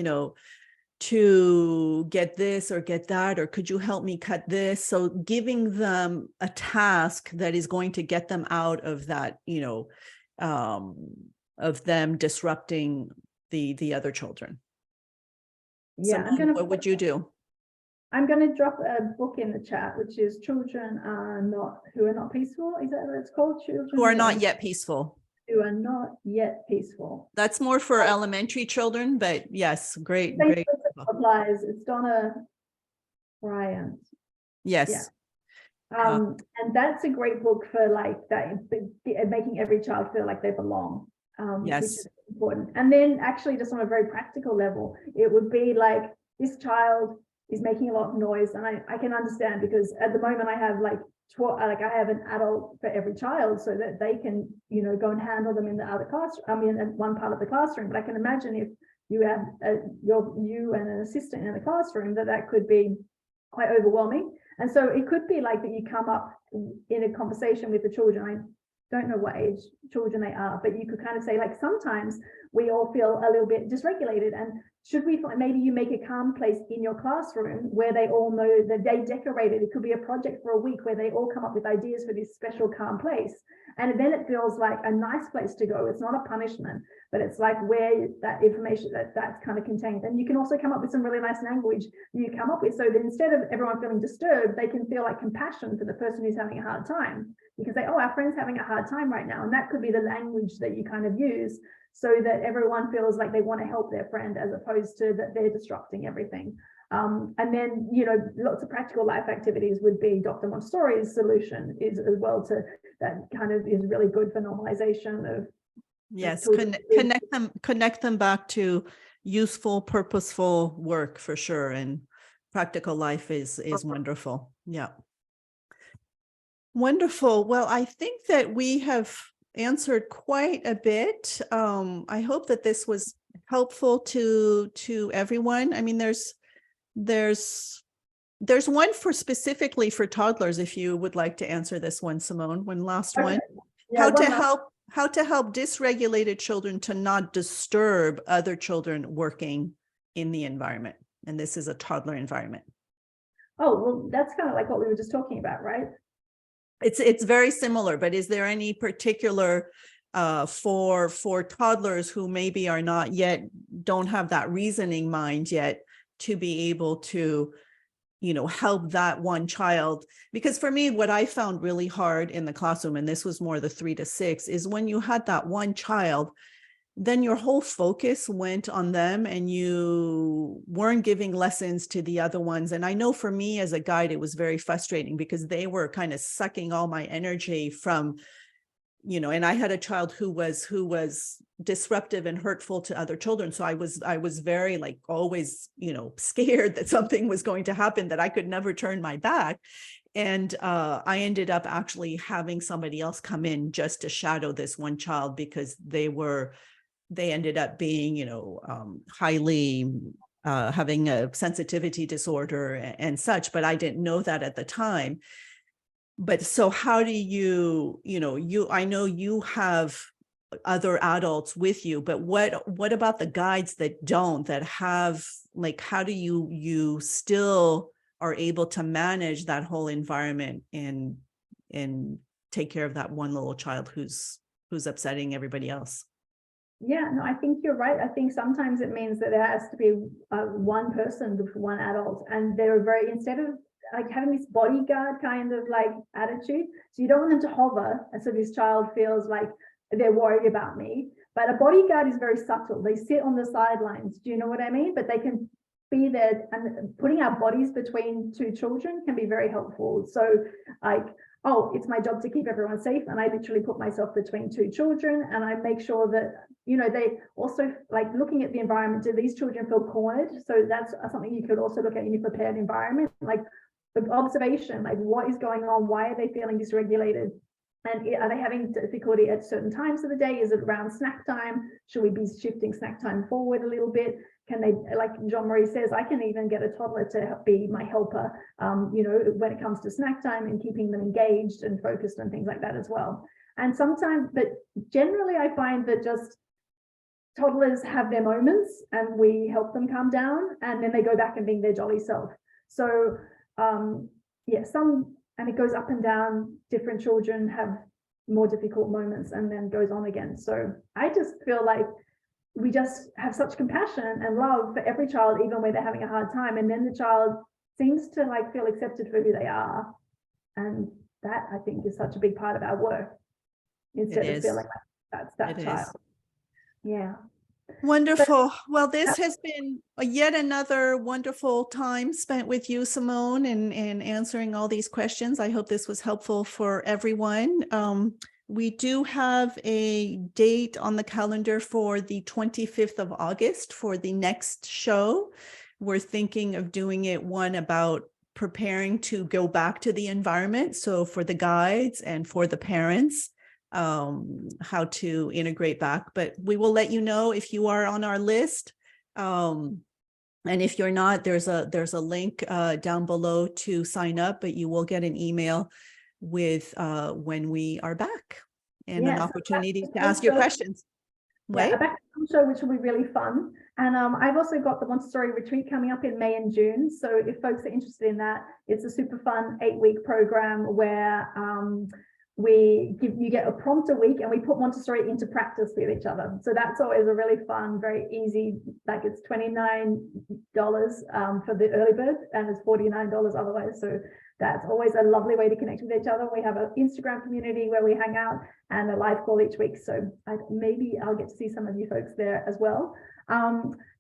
to get this or get that, or could you help me cut this? So giving them a task that is going to get them out of that, of them disrupting the other children. Yeah, Simone, what would you do? I'm going to drop a book in the chat, which is Children Who Are Not Peaceful. Is that what it's called? Children Who are not yet peaceful. Who are not yet peaceful. That's more for elementary children, but yes, great. Applies. It's Donna Bryant. Yes. Yeah. And that's a great book for like that, making every child feel like they belong. Yes. Which is important. And then actually just on a very practical level, it would be like this child is making a lot of noise, and I can understand, because at the moment I have I have an adult for every child so that they can, go and handle them in the other classroom, in one part of the classroom. But I can imagine if you have you and an assistant in the classroom, that could be quite overwhelming. And so it could be like that you come up in a conversation with the children. I don't know what age children they are, but you could kind of say, like, sometimes we all feel a little bit dysregulated, and should we maybe you make a calm place in your classroom where they all know that they decorated. It could be a project for a week where they all come up with ideas for this special calm place, and then it feels like a nice place to go. It's not a punishment, but it's like where that information that's kind of contained. And you can also come up with some really nice language you come up with, so that instead of everyone feeling disturbed, they can feel like compassion for the person who's having a hard time. You can say, oh, our friend's having a hard time right now, and that could be the language that you kind of use, so that everyone feels like they want to help their friend, as opposed to that they're disrupting everything. And then, lots of practical life activities would be Dr. Montessori's solution is as well, to that kind of is really good for normalization of. Yes, connect them back to useful, purposeful work for sure. And practical life is wonderful. Yeah. Wonderful. Well, I think that we have answered quite a bit. I hope that this was helpful to everyone. I mean, there's one specifically for toddlers, if you would like to answer this one, Simone, one last one. Yeah, how to help dysregulated children to not disturb other children working in the environment. And this is a toddler environment. Oh, well, that's kind of like what we were just talking about, right? It's very similar, but is there any particular for toddlers who maybe are not yet, don't have that reasoning mind yet, to be able to, help that one child? Because for me, what I found really hard in the classroom, and this was more the 3 to 6, is when you had that one child, then your whole focus went on them and you weren't giving lessons to the other ones. And I know for me as a guide, it was very frustrating because they were kind of sucking all my energy from, and I had a child who was disruptive and hurtful to other children. So I was very always, scared that something was going to happen, that I could never turn my back. And I ended up actually having somebody else come in just to shadow this one child, because they ended up being, highly having a sensitivity disorder and such, but I didn't know that at the time. But so how do I know you have other adults with you, but what about the guides that don't, that have, how do you still are able to manage that whole environment and take care of that one little child who's upsetting everybody else? Yeah, no, I think you're right. I think sometimes it means that there has to be one person with one adult, and they're instead of having this bodyguard kind of attitude. So you don't want them to hover, and so this child feels like they're worried about me. But a bodyguard is very subtle. They sit on the sidelines. Do you know what I mean? But they can be there, and putting our bodies between two children can be very helpful. So oh, it's my job to keep everyone safe, and I literally put myself between two children, and I make sure that they also looking at the environment. Do these children feel cornered? So that's something you could also look at in your prepared environment, the observation, what is going on? Why are they feeling dysregulated? And are they having difficulty at certain times of the day? Is it around snack time? Should we be shifting snack time forward a little bit? Can they, like Jean-Marie says, I can even get a toddler to be my helper, when it comes to snack time, and keeping them engaged and focused and things like that as well. And sometimes, but generally I find that just toddlers have their moments and we help them calm down, and then they go back and being their jolly self. So yeah, and it goes up and down. Different children have more difficult moments and then goes on again. So I just feel like we just have such compassion and love for every child, even when they're having a hard time. And then the child seems to like feel accepted for who they are. And that, I think, is such a big part of our work, instead of feeling like that's that child. Yeah. Wonderful. Well, this has been yet another wonderful time spent with you, Simone, and answering all these questions. I hope this was helpful for everyone. We do have a date on the calendar for the 25th of August for the next show. We're thinking of doing it one about preparing to go back to the environment. So for the guides and for the parents, how to integrate back, but we will let you know if you are on our list. And if you're not, there's a link down below to sign up, but you will get an email with when we are back and an opportunity to ask your questions. Yeah, a back show, which will be really fun. And I've also got the Montessori retreat coming up in May and June. So if folks are interested in that, it's a super fun 8-week program where you get a prompt a week and we put Montessori into practice with each other. So that's always a really fun, very easy, like it's $29 for the early bird and it's $49 otherwise. So that's always a lovely way to connect with each other. We have an Instagram community where we hang out and a live call each week. So maybe I'll get to see some of you folks there as well.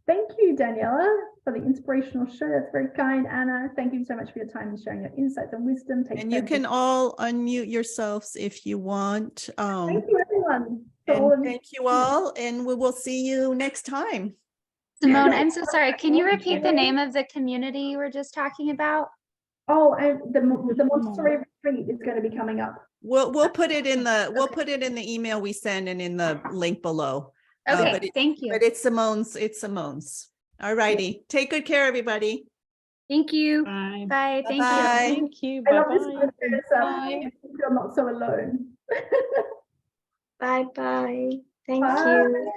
Thank you, Daniela, for the inspirational share. That's very kind. Anna, thank you so much for your time and sharing your insights and wisdom. And you can all unmute yourselves if you want. Thank you, everyone. Thank you all, and we will see you next time. Simone, I'm so sorry. Can you repeat the name of the community you were just talking about? Oh, and the Montessori retreat is going to be coming up. We'll put it in the email we send and in the link below. Okay, thank you. But it's Simone's. All righty. Take good care, everybody. Thank you. Bye. Bye. Thank you. Thank you. I love Bye-bye. this podcast. You're not so alone. Bye bye. Thank Bye. you.